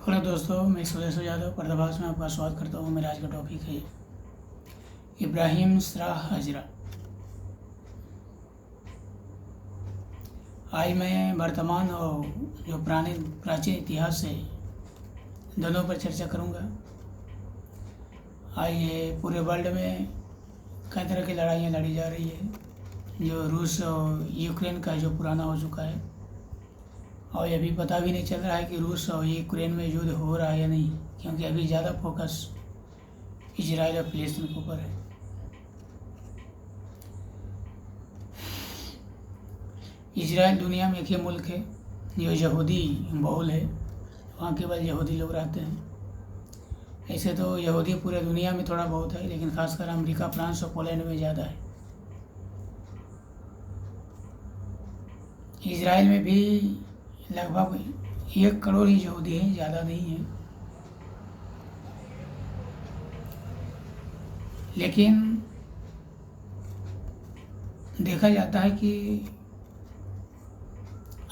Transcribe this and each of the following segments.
Hello दोस्तों, मैं सुरेश यादव पर्दाफाश में आपका स्वागत करता हूँ। मेरा आज का टॉपिक है इब्राहिम सराह हाजरा। आज मैं वर्तमान और जो प्राचीन इतिहास है दोनों पर चर्चा करूँगा। आज ये पूरे वर्ल्ड में कई तरह की लड़ाइयाँ लड़ी जा रही है, जो रूस और यूक्रेन का जो पुराना हो चुका है, और ये भी पता भी नहीं चल रहा है कि रूस और यूक्रेन में युद्ध हो रहा है या नहीं, क्योंकि अभी ज़्यादा फोकस इजराइल और फिलिस्तीन के ऊपर है। इजराइल दुनिया में एक ही मुल्क है जो यहूदी बहुल है, वहाँ केवल यहूदी लोग रहते हैं। ऐसे तो यहूदी पूरे दुनिया में थोड़ा बहुत है, लेकिन खासकर अमेरिका, फ्रांस और पोलैंड में ज़्यादा है। इजराइल में भी लगभग 1 करोड़ ही यहूदी हैं, ज़्यादा नहीं है। लेकिन देखा जाता है कि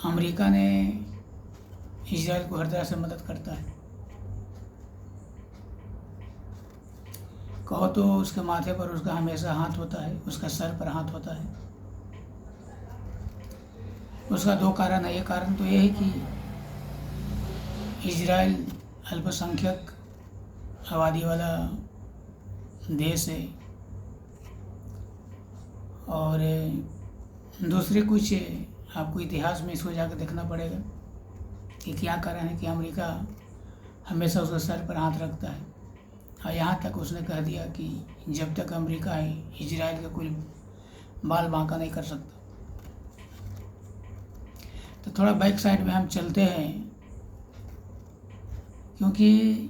अमेरिका ने इजराइल को हर तरह से मदद करता है। कहो तो उसके माथे पर उसका हमेशा हाथ होता है, उसका सर पर हाथ होता है। उसका 2 कारण है। एक कारण तो यह है कि इजराइल अल्पसंख्यक आबादी वाला देश है, और दूसरे कुछ आपको इतिहास में इसको जाकर देखना पड़ेगा कि क्या कारण है कि अमेरिका हमेशा उसके सर पर हाथ रखता है। और यहाँ तक उसने कह दिया कि जब तक अमेरिका है, इजराइल का कोई बाल बांका नहीं कर सकता। तो थोड़ा बैक साइड में हम चलते हैं, क्योंकि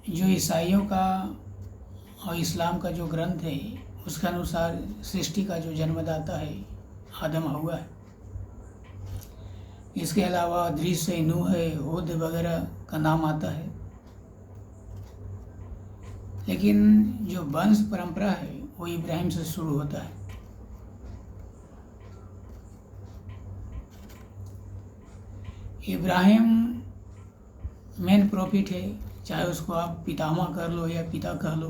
जो ईसाइयों का और इस्लाम का जो ग्रंथ है, उसके अनुसार सृष्टि का जो जन्मदाता है आदम हव्वा है। इसके अलावा दृश्य, नूह है, हुद वगैरह का नाम आता है। लेकिन जो वंश परंपरा है वो इब्राहिम से शुरू होता है। इब्राहिम मेन प्रॉफिट है, चाहे उसको आप पितामह कर लो या पिता कह लो।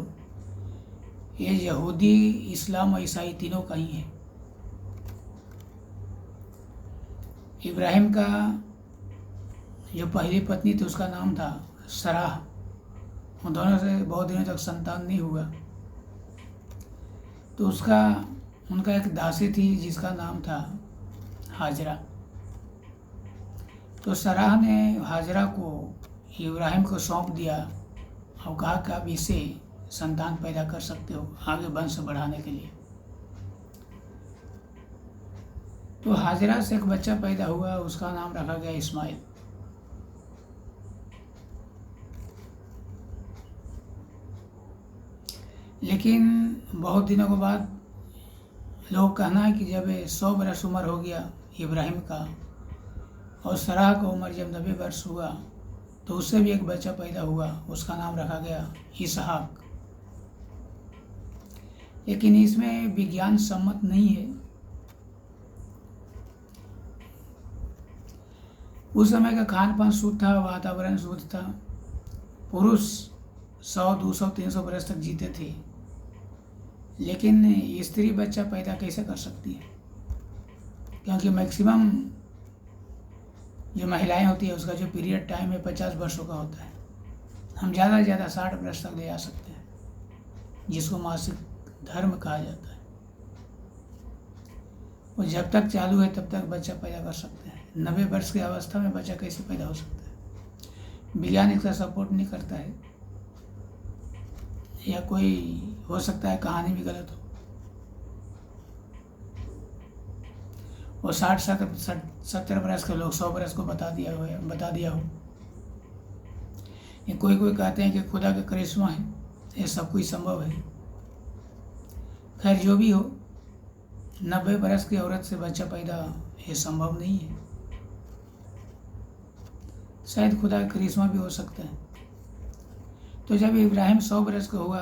ये यहूदी, इस्लाम और ईसाई तीनों का ही है। इब्राहिम का जो पहली पत्नी थी उसका नाम था सराह। उन दोनों से बहुत दिनों तक संतान नहीं हुआ, तो उनका एक दासी थी जिसका नाम था हाजरा। तो सराह ने हाजरा को इब्राहिम को सौंप दिया और कहा कि आप इससे संतान पैदा कर सकते हो आगे वंश बढ़ाने के लिए। तो हाजरा से एक बच्चा पैदा हुआ, उसका नाम रखा गया इस्माइल। लेकिन बहुत दिनों के बाद लोग कहना है कि जब 100 बरस उम्र हो गया इब्राहिम का और सराह का उम्र जब 90 वर्ष हुआ, तो उससे भी एक बच्चा पैदा हुआ, उसका नाम रखा गया इसहाक। लेकिन इसमें विज्ञान सम्मत नहीं है। उस समय का खान पान शुद्ध था, वातावरण शुद्ध था। पुरुष 100, 200, 300 बरस तक जीते थे, लेकिन स्त्री बच्चा पैदा कैसे कर सकती है? क्योंकि मैक्सिमम जो महिलाएं होती है उसका जो पीरियड टाइम है 50 वर्षों का होता है। हम ज़्यादा से ज़्यादा 60 वर्ष तक ले जा सकते हैं, जिसको मासिक धर्म कहा जाता है। वो जब तक चालू है तब तक बच्चा पैदा कर सकते हैं। 90 वर्ष की अवस्था में बच्चा कैसे पैदा हो सकता है? विज्ञान इसका सपोर्ट नहीं करता है, या कोई हो सकता है कहानी भी गलत हो। वो 60-70 बरस के लोग 100 बरस को बता दिया हो। ये कोई कहते हैं कि खुदा का करिश्मा है, ये सब कुछ संभव है। खैर जो भी हो, 90 बरस की औरत से बच्चा पैदा ये संभव नहीं है। शायद खुदा का करिश्मा भी हो सकता है। तो जब इब्राहिम 100 बरस का हुआ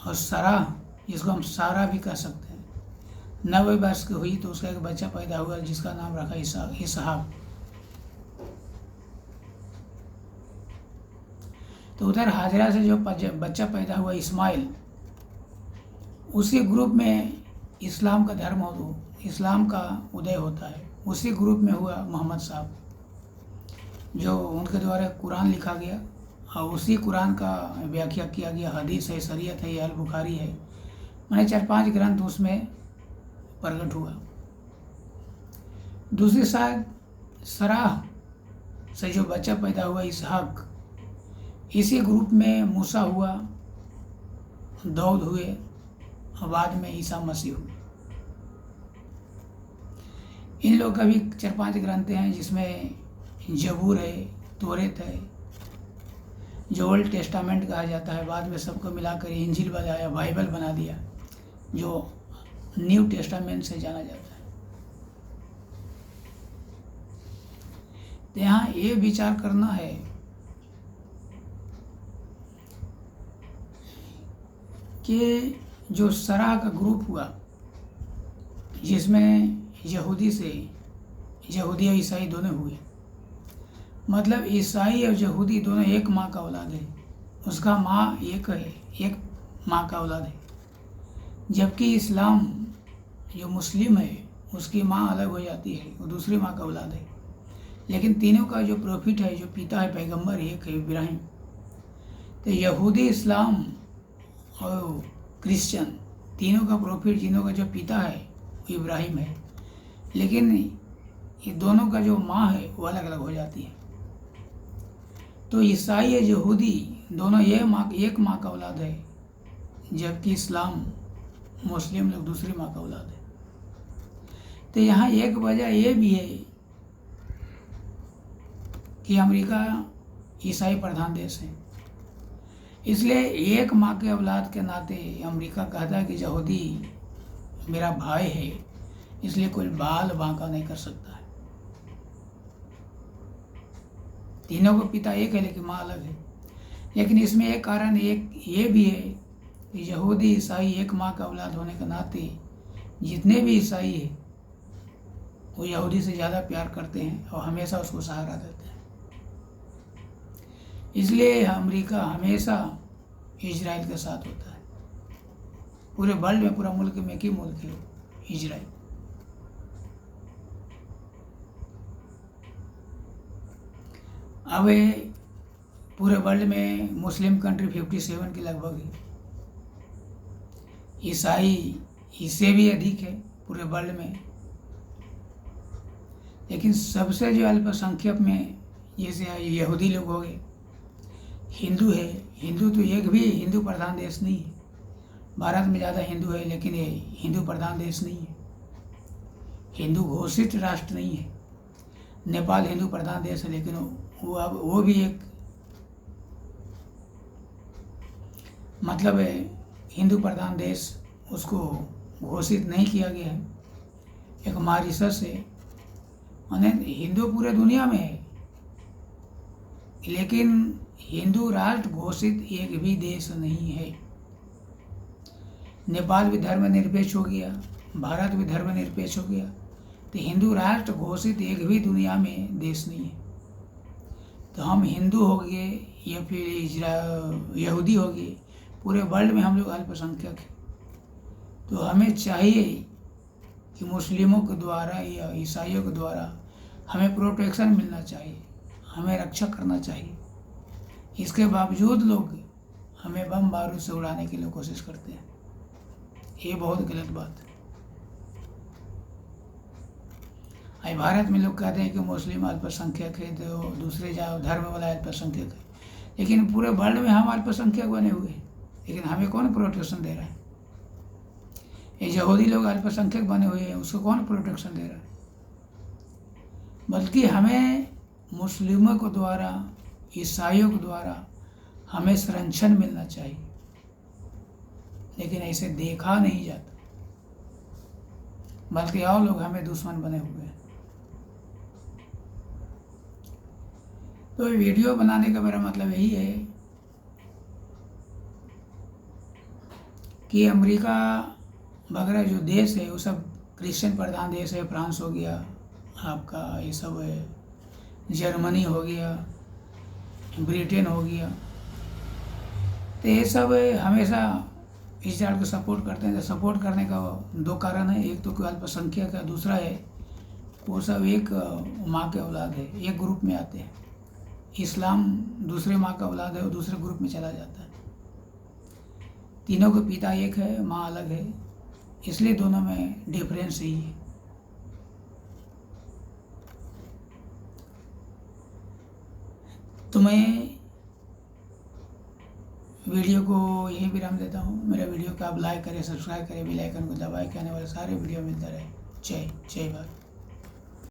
और सराह, जिसको हम सारा भी कह सकते हैं, 90 वर्ष की हुई, तो उसका एक बच्चा पैदा हुआ जिसका नाम रखा इसहाक। तो उधर हाजरा से जो बच्चा पैदा हुआ इस्माइल, उसी ग्रुप में इस्लाम का इस्लाम का उदय होता है। उसी ग्रुप में हुआ मोहम्मद साहब, जो उनके द्वारा कुरान लिखा गया और उसी कुरान का व्याख्या किया गया। हदीस है, शरीयत है, अल बुखारी है, मैंने 4-5 ग्रंथ उसमें प्रकट हुआ। दूसरी साइड सराह से जो बच्चा पैदा हुआ इसहाक, इसी ग्रुप में मूसा हुआ, दाऊद हुए और बाद में ईसा मसीह हुए। इन लोग का भी 4-5 ग्रंथ हैं, जिसमें जबूर है, तौरेत है, जो ओल्ड टेस्टामेंट कहा जाता है। बाद में सबको मिलाकर इंजील बनाया, बाइबल बना दिया, जो न्यू टेस्टामेंट से जाना जाता है। तो यहाँ ये विचार करना है कि जो सराह का ग्रुप हुआ, जिसमें यहूदी और ईसाई दोनों हुए, मतलब ईसाई और यहूदी दोनों एक माँ का औलाद है, उसका माँ एक है, एक माँ का औलाद है। जबकि इस्लाम जो मुस्लिम है, उसकी माँ अलग हो जाती है, वो दूसरी माँ का औलाद है। लेकिन तीनों का जो प्रॉफिट है, जो पिता है, पैगंबर एक है, इब्राहिम। तो यहूदी, इस्लाम और क्रिश्चियन तीनों का प्रॉफिट, जिनों का जो पिता है वो इब्राहिम है। लेकिन ये दोनों का जो माँ है वो अलग अलग हो जाती है। तो ईसाई और यहूदी दोनों एक माँ का औलाद है, जबकि इस्लाम, मुस्लिम लोग दूसरी माँ का औलाद है। तो यहाँ एक वजह ये भी है कि अमेरिका ईसाई प्रधान देश है, इसलिए एक माँ के औलाद के नाते अमेरिका कहता है कि यहूदी मेरा भाई है, इसलिए कोई बाल बांका नहीं कर सकता है। तीनों को पिता एक है, लेकिन माँ अलग है। लेकिन इसमें एक कारण एक ये भी है कि यहूदी ईसाई एक माँ का औलाद होने के नाते जितने भी ईसाई है वो यहूदी से ज़्यादा प्यार करते हैं और हमेशा उसको सहारा देते हैं। इसलिए अमेरिका हमेशा इजराइल के साथ होता है। पूरे वर्ल्ड में, पूरा मुल्क में एक ही मुल्क है, इजराइल। अब पूरे वर्ल्ड में मुस्लिम कंट्री 57 के लगभग है, ईसाई इससे भी अधिक है पूरे वर्ल्ड में। लेकिन सबसे जो अल्पसंख्यक में, जैसे यहूदी लोग हो गए, हिंदू है, हिंदू तो एक भी हिंदू प्रधान देश नहीं है। भारत में ज़्यादा हिंदू है, लेकिन ये हिंदू प्रधान देश नहीं है, हिंदू घोषित राष्ट्र नहीं है। नेपाल हिंदू प्रधान देश है, लेकिन वो भी एक मतलब है हिंदू प्रधान देश, उसको घोषित नहीं किया गया है। एक मॉरिशस है, हिंदू पूरे दुनिया में है, लेकिन हिंदू राष्ट्र घोषित एक भी देश नहीं है। नेपाल भी धर्मनिरपेक्ष हो गया, भारत भी धर्मनिरपेक्ष हो गया, तो हिंदू राष्ट्र घोषित एक भी दुनिया में देश नहीं है। तो हम हिंदू हो गए या फिर यहूदी हो गए, पूरे वर्ल्ड में हम लोग अल्पसंख्यक हैं। तो हमें चाहिए कि मुस्लिमों के द्वारा या ईसाइयों के द्वारा हमें प्रोटेक्शन मिलना चाहिए, हमें रक्षा करना चाहिए। इसके बावजूद लोग हमें बम बारूद से उड़ाने के लिए कोशिश करते हैं। ये बहुत गलत बात है। आज भारत में लोग कहते हैं कि मुस्लिम अल्पसंख्यक है, तो दूसरे जाओ धर्म वाला अल्पसंख्यक है, लेकिन पूरे वर्ल्ड में हम अल्पसंख्यक बने हुए हैं, लेकिन हमें कौन प्रोटेक्शन दे रहा है? ये यहूदी लोग अल्पसंख्यक बने हुए हैं, उसको कौन प्रोटेक्शन दे रहा है? बल्कि हमें मुस्लिमों के द्वारा, ईसाइयों के द्वारा हमें संरक्षण मिलना चाहिए, लेकिन ऐसे देखा नहीं जाता, बल्कि और लोग हमें दुश्मन बने हुए हैं। तो ये वीडियो बनाने का मेरा मतलब यही है कि अमेरिका वगैरह जो देश है वो सब क्रिश्चियन प्रधान देश है। फ्रांस हो गया आपका, ये सब है, जर्मनी हो गया, ब्रिटेन हो गया, तो ये सब हमेशा इस जाल को सपोर्ट करते हैं। तो सपोर्ट करने का दो कारण है, एक तो कोई अल्पसंख्यक है, दूसरा है वो सब एक माँ के औलाद है, एक ग्रुप में आते हैं। इस्लाम दूसरे माँ का औलाद है, वो दूसरे ग्रुप में चला जाता है। तीनों के पिता एक है, माँ अलग है, इसलिए दोनों में डिफरेंस ही है। तो मैं वीडियो को यहीं विराम देता हूँ। मेरा वीडियो को आप लाइक करें, सब्सक्राइब करें, बेल आइकन को दबाएं कि आने वाले सारे वीडियो मिलते रहे। जय भारत।